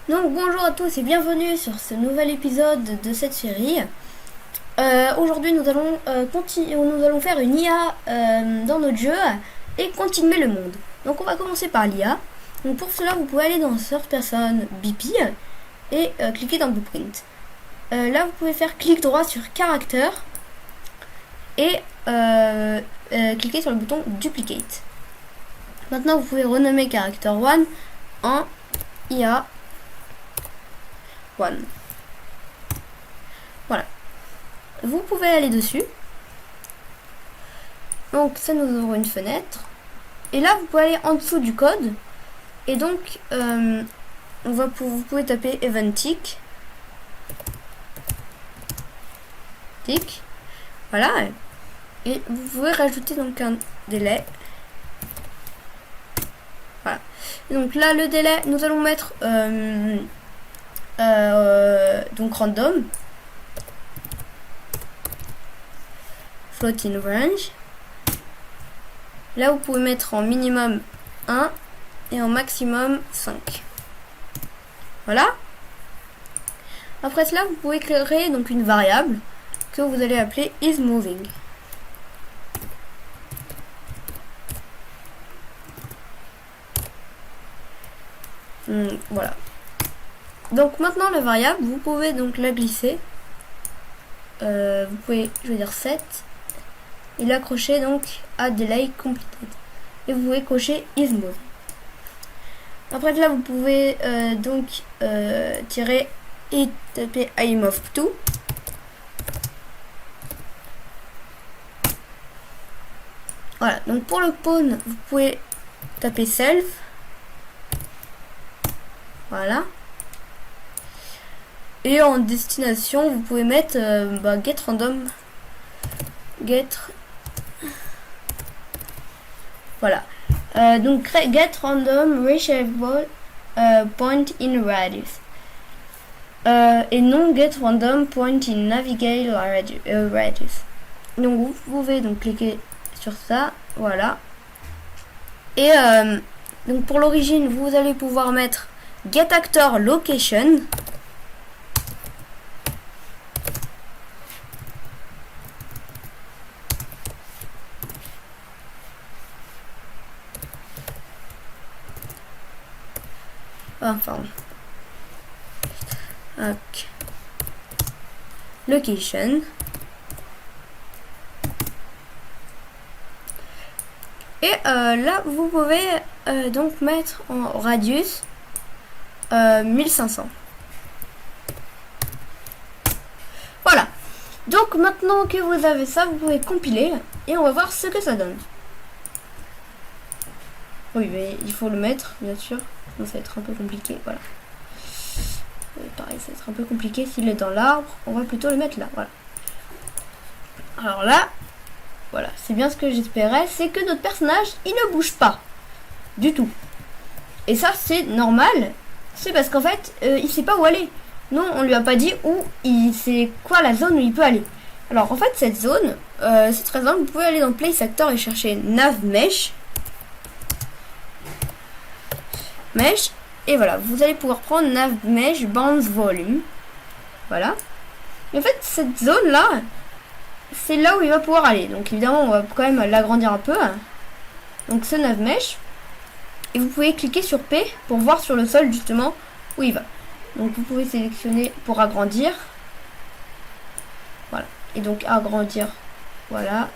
Donc bonjour à tous et bienvenue sur ce nouvel épisode de cette série. Aujourd'hui nous allons faire une IA dans notre jeu et continuer le monde. Donc on va commencer par l'IA. Donc pour cela vous pouvez aller dans Third Person BP et cliquer dans Blueprint. Là vous pouvez faire clic droit sur Character et cliquer sur le bouton Duplicate. Maintenant vous pouvez renommer Character 1 en IA 1. Voilà. Vous pouvez aller dessus. Donc ça nous ouvre une fenêtre. Et là vous pouvez aller en dessous du code. Et donc vous pouvez taper Eventic. Tic. Voilà. Et vous pouvez rajouter donc un délai. Voilà. Et donc là le délai, nous allons mettre donc random, floating range. Là vous pouvez mettre en minimum 1 et en maximum 5. Voilà. Après cela vous pouvez créer donc une variable que vous allez appeler isMoving. Voilà. Donc maintenant la variable, vous pouvez donc la glisser. Vous pouvez, je vais dire 7. Et l'accrocher donc à delay completed. Et vous pouvez cocher isMove. Après là vous pouvez donc tirer et taper imove2. Voilà, donc pour le pawn, vous pouvez taper self. Voilà. Et en destination, vous pouvez mettre get random. Voilà. Donc get random reachable point in radius. Et non get random point in navigate radius. Donc vous pouvez donc cliquer sur ça. Voilà. Et donc pour l'origine, vous allez pouvoir mettre get actor location. Enfin, okay. Location. Et là, vous pouvez donc mettre en radius 1500. Voilà. Donc maintenant que vous avez ça, vous pouvez compiler et on va voir ce que ça donne. Oui, mais il faut le mettre, bien sûr. Donc ça va être un peu compliqué, voilà. Pareil, ça va être un peu compliqué. S'il est dans l'arbre, on va plutôt le mettre là, voilà. Alors là, voilà, c'est bien ce que j'espérais, c'est que notre personnage, il ne bouge pas du tout. Et ça, c'est normal. C'est parce qu'en fait, il sait pas où aller. Non, on lui a pas dit où c'est quoi la zone où il peut aller. Alors en fait, cette zone, c'est très simple. Vous pouvez aller dans Place Actor et chercher Nav Mesh. Et voilà, vous allez pouvoir prendre Nav Mesh Bounce Volume. Voilà. Et en fait, cette zone là, c'est là où il va pouvoir aller. Donc évidemment, on va quand même l'agrandir un peu. Donc ce Nav Mesh. Et vous pouvez cliquer sur P pour voir sur le sol justement où il va. Donc vous pouvez sélectionner pour agrandir. Voilà. Et donc agrandir. Voilà.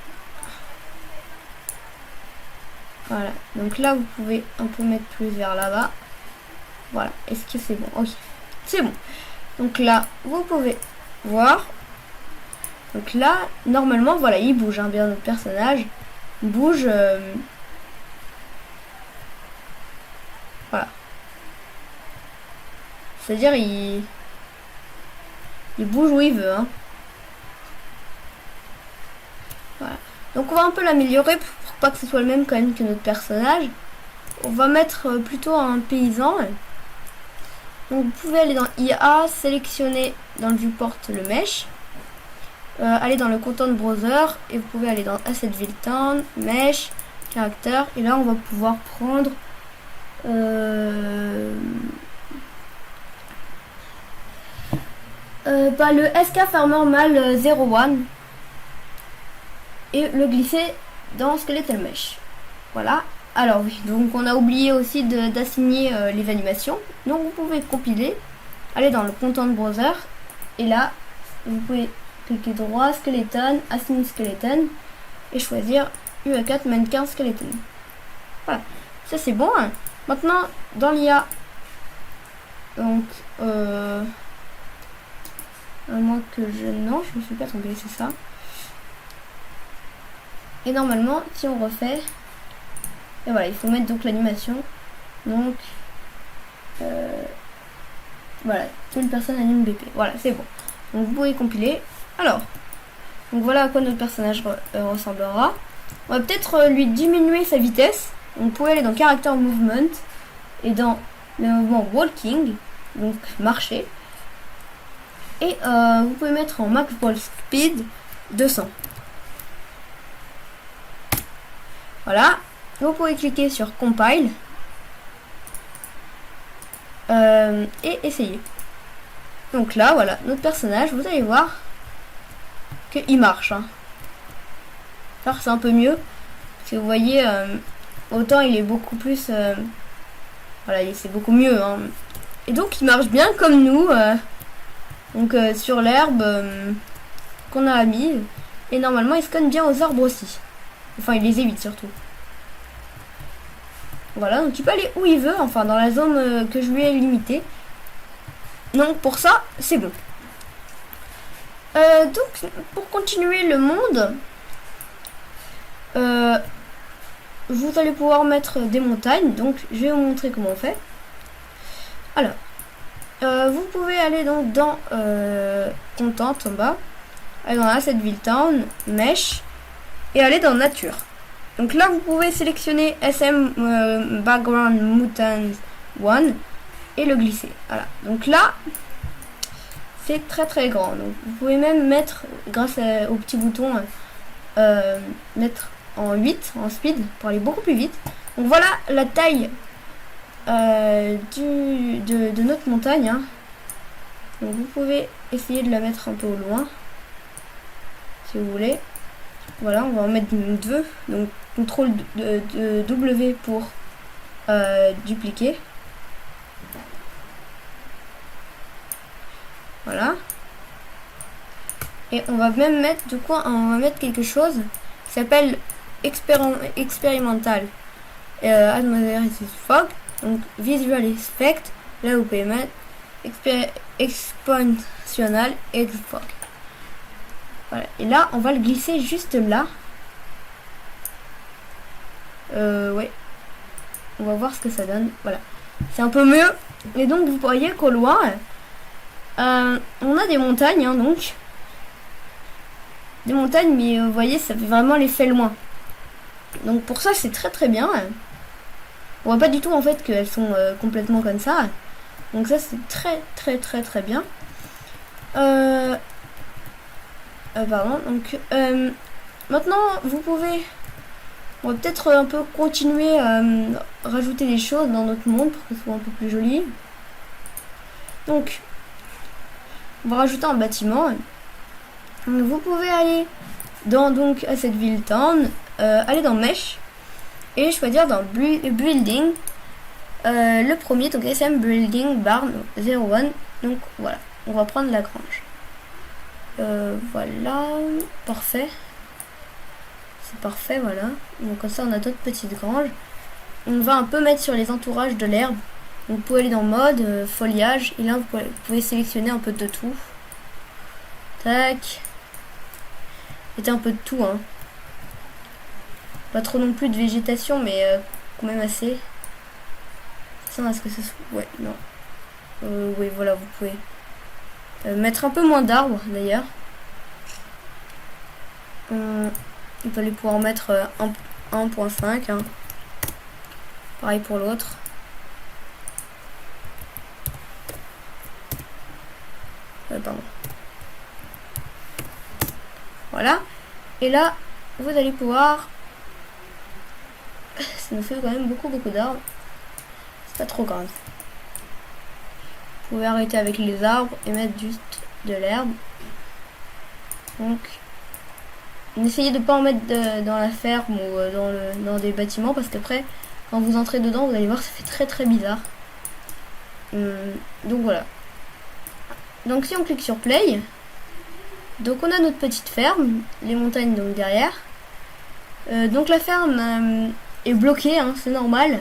Voilà. Donc là, vous pouvez un peu mettre plus vers là-bas. Voilà. Est-ce que c'est bon? Ok. C'est bon. Donc là, vous pouvez voir. Donc là, normalement, voilà, il bouge. Hein, bien notre personnage bouge. Voilà. C'est-à-dire, il bouge où il veut. Hein. Voilà. Donc on va un peu l'améliorer pour pas que ce soit le même quand même que notre personnage. On va mettre plutôt un paysan. Donc vous pouvez aller dans IA, sélectionner dans le viewport le mesh. Aller dans le content browser et vous pouvez aller dans Asset View Town, Mesh, Character. Et là on va pouvoir prendre Le SK Farmer Male 01 et le glisser dans Skeletal Mesh. Voilà. Alors oui, donc on a oublié aussi d'assigner les animations. Donc vous pouvez compiler, aller dans le Content Browser et là vous pouvez cliquer droit Skeleton, assigner Skeleton et choisir UE4 Mannequin Skeleton. Voilà, ça c'est bon. Hein. Maintenant dans l'IA, donc à moins que non, je me suis pas trompée, c'est ça. Et normalement, si on refait, et voilà, il faut mettre donc l'animation. Donc voilà, toute personne anime BP. Voilà, c'est bon. Donc vous pouvez compiler. Alors, donc voilà à quoi notre personnage ressemblera. On va peut-être lui diminuer sa vitesse. On peut aller dans Character Movement et dans le mouvement Walking, donc marcher. Et vous pouvez mettre en Max Ball Speed 200. Voilà. Vous pouvez cliquer sur Compile et essayer. Donc là, voilà, notre personnage, vous allez voir qu'il marche. Hein. Alors c'est un peu mieux. Parce que vous voyez, autant il est beaucoup plus... voilà, c'est beaucoup mieux. Hein. Et donc il marche bien comme nous. Donc sur l'herbe qu'on a mis. Et normalement il se cogne bien aux arbres aussi. Enfin il les évite surtout. Voilà, donc il peut aller où il veut, enfin dans la zone que je lui ai limitée. Donc pour ça, c'est bon. Donc pour continuer le monde, vous allez pouvoir mettre des montagnes. Donc je vais vous montrer comment on fait. Alors, vous pouvez aller donc dans Content en bas, aller dans Assetville Town, Mesh, et aller dans Nature. Donc là, vous pouvez sélectionner SM Background Mountains 1 et le glisser. Voilà. Donc là, c'est très très grand. Donc vous pouvez même mettre, grâce au petit bouton, mettre en 8, en speed, pour aller beaucoup plus vite. Donc voilà la taille de notre montagne. Hein. Donc vous pouvez essayer de la mettre un peu au loin, si vous voulez. Voilà, on va en mettre 2. Donc CTRL de W pour dupliquer. Voilà. Et on va même mettre on va mettre quelque chose qui s'appelle expérimental atmospheric fog. Donc visual effect. Là vous pouvez mettre exponential fog. Voilà. Et là on va le glisser juste là. Ouais. On va voir ce que ça donne. Voilà. C'est un peu mieux. Et donc vous voyez qu'au loin, on a des montagnes, hein, donc. Des montagnes, mais vous voyez, ça fait vraiment l'effet loin. Donc pour ça, c'est très très bien. On voit pas du tout en fait qu'elles sont complètement comme ça. Donc ça, c'est très très très très bien. Pardon. Donc maintenant, vous pouvez... On va peut-être un peu continuer à rajouter des choses dans notre monde pour que ce soit un peu plus joli. Donc, on va rajouter un bâtiment. Vous pouvez aller dans donc Assetville Town, aller dans Mesh et choisir dans Building le premier, donc SM Building Barn 01. Donc voilà, on va prendre la grange. Voilà, parfait. C'est parfait, voilà. Donc comme ça on a d'autres petites granges. On va un peu mettre sur les entourages de l'herbe. Donc vous pouvez aller dans mode, foliage. Et là vous pouvez sélectionner un peu de tout. Tac. Mettez un peu de tout, hein. Pas trop non plus de végétation, mais quand même assez. Ça, est-ce que ça se... Ouais, non. Oui, voilà, vous pouvez mettre un peu moins d'arbres, d'ailleurs. Il fallait pouvoir mettre 1.5. Hein. Pareil pour l'autre. Pardon. Voilà. Et là, vous allez pouvoir... Ça nous fait quand même beaucoup d'arbres. C'est pas trop grave. Vous pouvez arrêter avec les arbres et mettre juste de l'herbe. Donc, essayez de ne pas en mettre dans la ferme ou dans des bâtiments, parce qu'après, quand vous entrez dedans, vous allez voir, ça fait très très bizarre. Donc voilà. Donc si on clique sur Play, donc on a notre petite ferme, les montagnes donc derrière. Donc la ferme est bloquée, hein, c'est normal.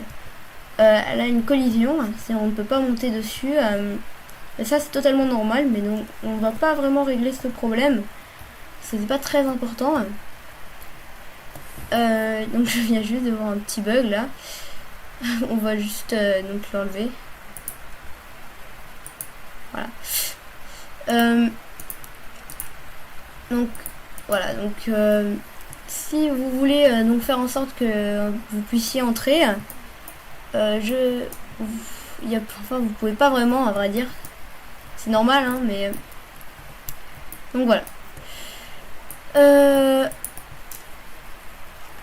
Elle a une collision, on ne peut pas monter dessus. Et ça c'est totalement normal, mais donc on va pas vraiment régler ce problème. C'est pas très important. Donc je viens juste de voir un petit bug là. On va juste donc l'enlever. Voilà. Donc voilà, donc si vous voulez donc faire en sorte que vous puissiez entrer, vous pouvez pas vraiment, à vrai dire, c'est normal, hein, mais donc voilà.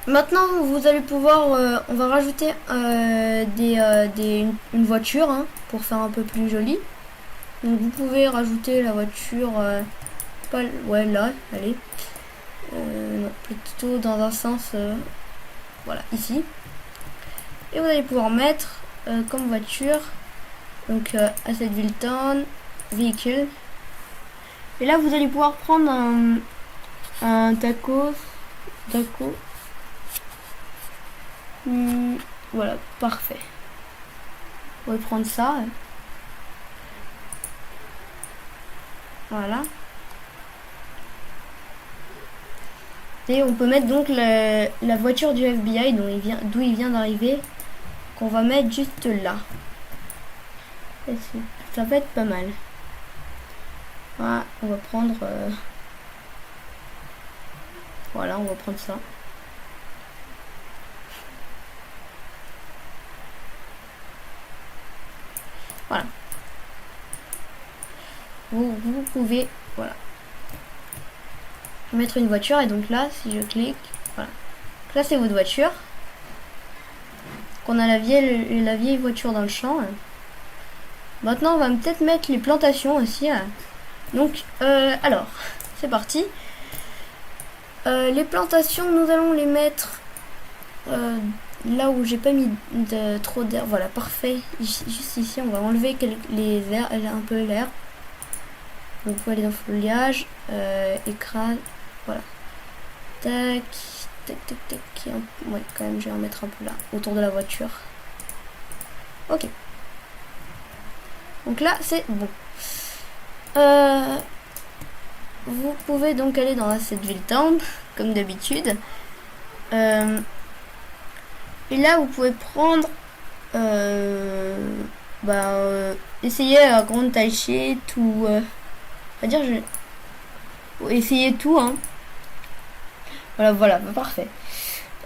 Maintenant vous allez pouvoir, on va rajouter une voiture, hein, pour faire un peu plus joli. Donc vous pouvez rajouter la voiture, ouais là, allez, non, plutôt dans un sens, voilà, ici. Et vous allez pouvoir mettre comme voiture, donc Asset Town, Vehicle. Et là vous allez pouvoir prendre un taco. Voilà, parfait. On va prendre ça. Voilà. Et on peut mettre donc la voiture du FBI d'où il vient d'arriver, qu'on va mettre juste là. Et ça va être pas mal. Voilà, on va prendre voilà, on va prendre ça. Voilà. Vous pouvez, voilà, mettre une voiture, et donc là, si je clique, voilà. Là, c'est votre voiture. Qu'on a la vieille voiture dans le champ. Maintenant, on va peut-être mettre les plantations aussi. Donc, alors, c'est parti. Les plantations, nous allons les mettre là où j'ai pas mis trop d'air. Voilà, parfait. Juste ici, on va enlever un peu l'air. Donc, on va aller dans le foliage, écrase, voilà. Tac, tac, tac, tac. Ouais, quand même, je vais en mettre un peu là, autour de la voiture. Ok. Donc là, c'est bon. Vous pouvez donc aller dans cette ville town, comme d'habitude. Et là, vous pouvez prendre... essayer à grande taille sheet ou... on va dire, essayer tout, hein. Voilà, parfait.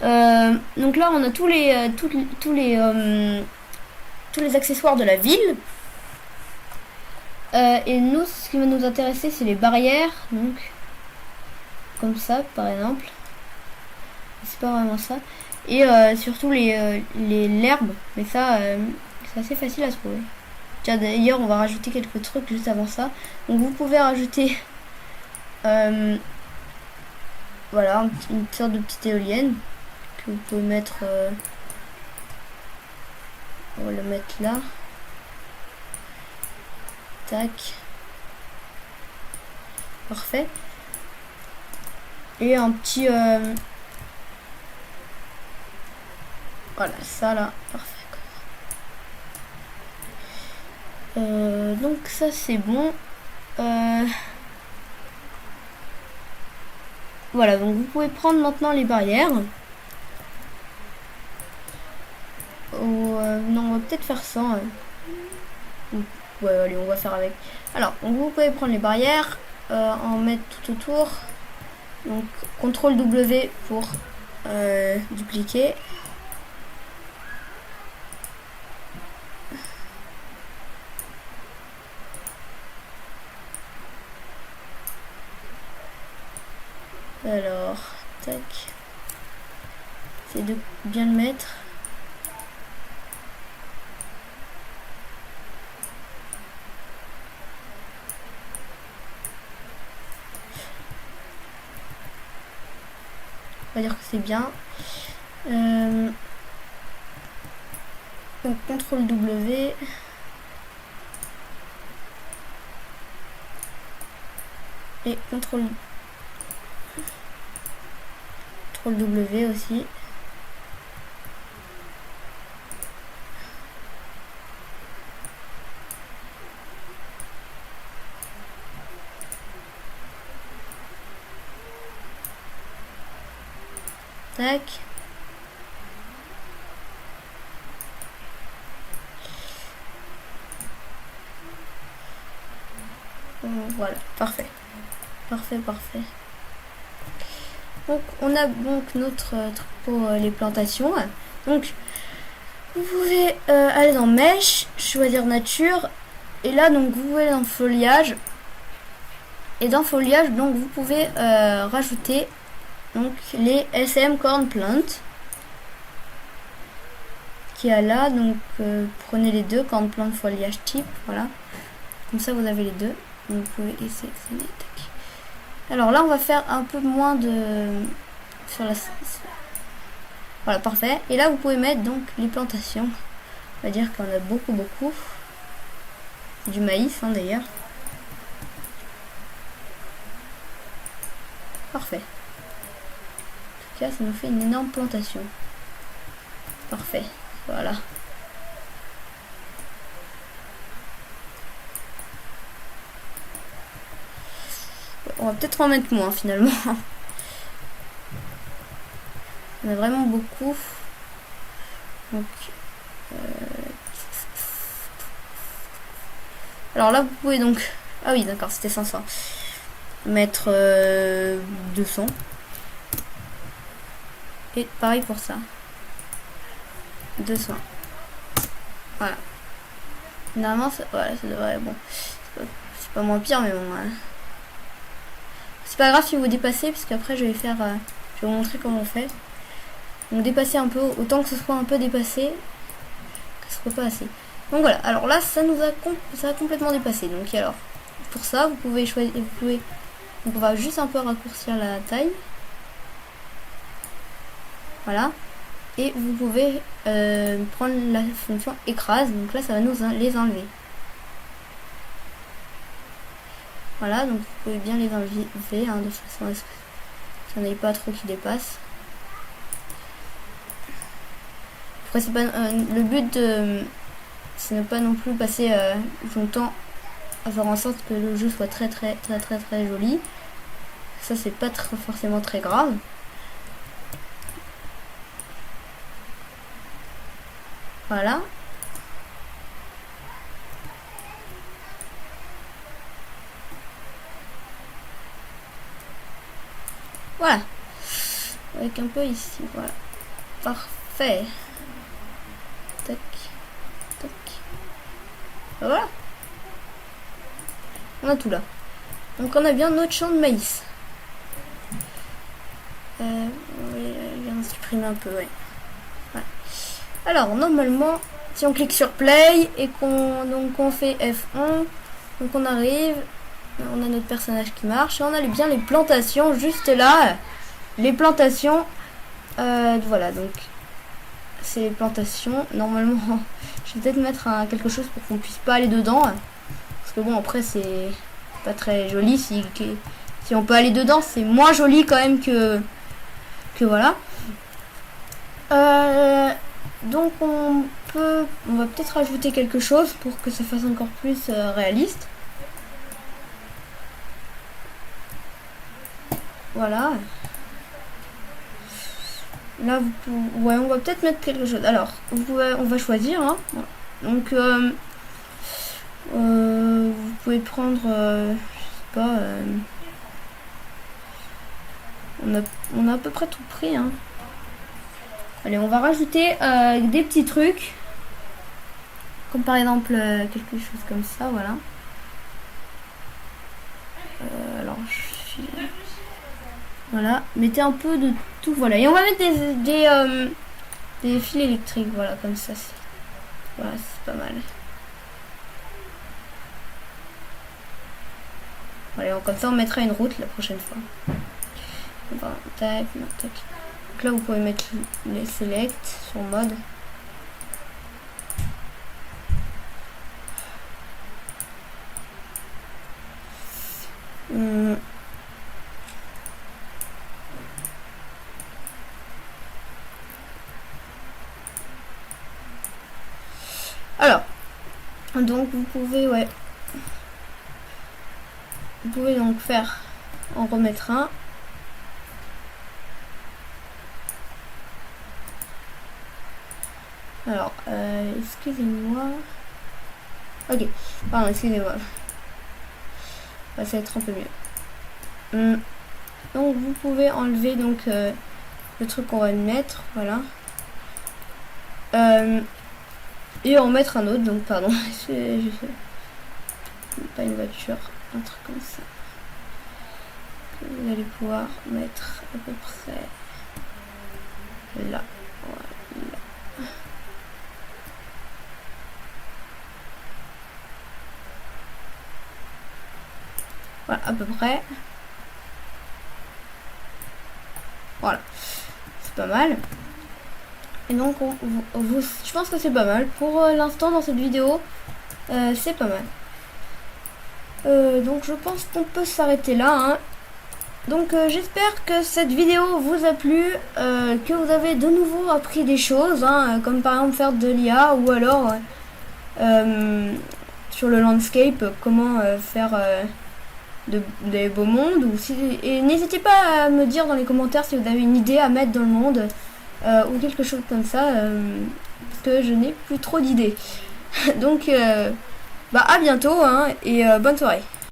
Donc là, on a tous les accessoires de la ville. Et nous, ce qui va nous intéresser, c'est les barrières. Donc, comme ça, par exemple. C'est pas vraiment ça. Et surtout l'herbe. Mais ça, c'est assez facile à trouver. Tiens, d'ailleurs, on va rajouter quelques trucs juste avant ça. Donc, vous pouvez rajouter... voilà, une sorte de petite éolienne. Que vous pouvez mettre... on va le mettre là. Tac. Parfait. Et un petit... voilà, ça là. Parfait. Donc ça c'est bon. Voilà, donc vous pouvez prendre maintenant les barrières. Non, on va peut-être faire ça. Ouais, allez, on va faire avec. Alors, donc vous pouvez prendre les barrières, en mettre tout autour. Donc, CTRL W pour dupliquer. Alors, tac. C'est de bien le mettre. On va dire que c'est bien. Donc CTRL W. Et CTRL W aussi. Tac. Voilà, parfait. Parfait. Donc on a donc notre truc pour les plantations. Donc vous pouvez aller dans Mèche, choisir nature. Et là donc vous pouvez aller dans feuillage. Et dans feuillage donc vous pouvez rajouter donc les SM corn plant. Qui a là, donc prenez les deux corn plant foliage type, voilà. Comme ça vous avez les deux. Donc vous pouvez essayer. Alors là on va faire un peu moins de sur la. Voilà, parfait. Et là vous pouvez mettre donc les plantations. On va dire qu'on a beaucoup. Du maïs hein, d'ailleurs. Parfait. En tout cas ça nous fait une énorme plantation. Parfait. Voilà. On va peut-être en mettre moins finalement. On a vraiment beaucoup. Donc, alors là vous pouvez donc. Ah oui d'accord, c'était 500. Mettre 200. Et pareil pour ça. 200. Voilà. Normalement ça, voilà, ça devrait. Bon. C'est pas moins pire mais bon. C'est pas grave si vous dépassez, parce qu'après je vais faire. Je vais vous montrer comment on fait. Donc dépasser un peu, autant que ce soit un peu dépassé, que ce soit pas assez. Donc voilà, alors là ça nous a, ça a complètement dépassé. Donc alors, pour ça vous pouvez choisir, donc on va juste un peu raccourcir la taille. Voilà. Et vous pouvez prendre la fonction écrase, donc là ça va nous les enlever. Voilà, donc vous pouvez bien les enlever hein, de façon à ce que ça n'aille pas trop qui dépasse. Après c'est pas le but c'est ne pas non plus passer longtemps à faire en sorte que le jeu soit très joli. Ça c'est pas forcément très grave. Voilà. Voilà. Avec un peu ici, voilà. Parfait. Tac. Tac. Voilà. On a tout là. Donc on a bien notre champ de maïs. On va supprimer un peu, ouais. Voilà. Alors normalement, si on clique sur play et qu'on fait F1, donc on arrive, on a notre personnage qui marche et on a bien les plantations juste là. Les plantations, voilà, donc c'est les plantations. Normalement, je vais peut-être mettre quelque chose pour qu'on puisse pas aller dedans, parce que bon après c'est pas très joli. Si on peut aller dedans, c'est moins joli quand même que voilà. Donc on va peut-être rajouter quelque chose pour que ça fasse encore plus réaliste. Voilà. Là, ouais, on va peut-être mettre quelque chose. Alors, on va choisir. Hein. Donc, vous pouvez prendre, je sais pas. On a à peu près tout pris. Hein. Allez, on va rajouter des petits trucs, comme par exemple quelque chose comme ça, voilà. Alors, voilà, mettez un peu de tout, voilà. Et on va mettre des fils électriques, voilà, comme ça. Voilà, c'est pas mal. Voilà, comme ça on mettra une route la prochaine fois. Tac, tac. Donc là vous pouvez mettre les select sur mode. Alors, donc vous pouvez, vous pouvez donc en remettre un. Alors, excusez-moi. Ok, pardon, excusez-moi. Ça va être un peu mieux. Donc vous pouvez enlever donc le truc qu'on va mettre, voilà. Et en mettre un autre, donc pardon, pas une voiture, un truc comme ça. Vous allez pouvoir mettre à peu près là, voilà. Voilà, à peu près. Voilà, c'est pas mal. Et donc, je pense que c'est pas mal. Pour l'instant, dans cette vidéo, c'est pas mal. Donc, je pense qu'on peut s'arrêter là. Hein. Donc, j'espère que cette vidéo vous a plu, que vous avez de nouveau appris des choses, hein, comme par exemple faire de l'IA, ou alors sur le landscape, comment faire des beaux mondes. Et n'hésitez pas à me dire dans les commentaires si vous avez une idée à mettre dans le monde. Ou quelque chose comme ça, parce que je n'ai plus trop d'idées. Donc, à bientôt, hein, et bonne soirée.